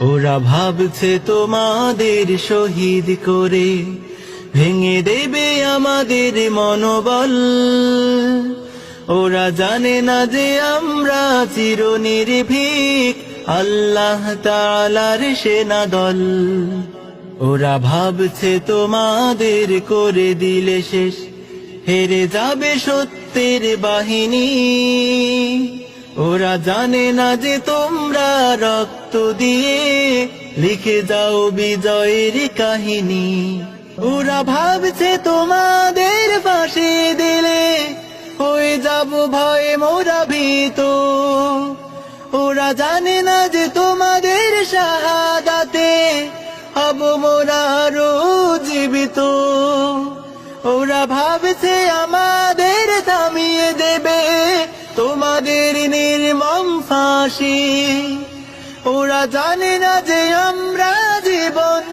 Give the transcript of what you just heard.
ওরা ভাবছে তোমাদের শহীদ করে ভেঙে দেবে আমাদের মনোবল। ওরা জানে না যে আমরা চিরনির্ভীক আল্লাহ তাআলার সেনাদল। ওরা ভাবছে তোমাদের করে দিলে শেষ হেরে যাবে সত্যের বাহিনী। ওরা জানে না যে তোমরা রক্ত দিয়ে লিখে যাও বিজয়ের কাহিনী। ওরা ভাবছে তোমাদের ফাঁসি দিলে হয়ে যাব ভয়ে মোরা ভীত। ওরা জানে না যে তোমাদের শাহাদাতে হব মোরা আরো জীবিত। ওরা ভাবছে আমাদের থামিয়ে দেবে তোমাদের নির্মম ফাঁসি। ওরা জানে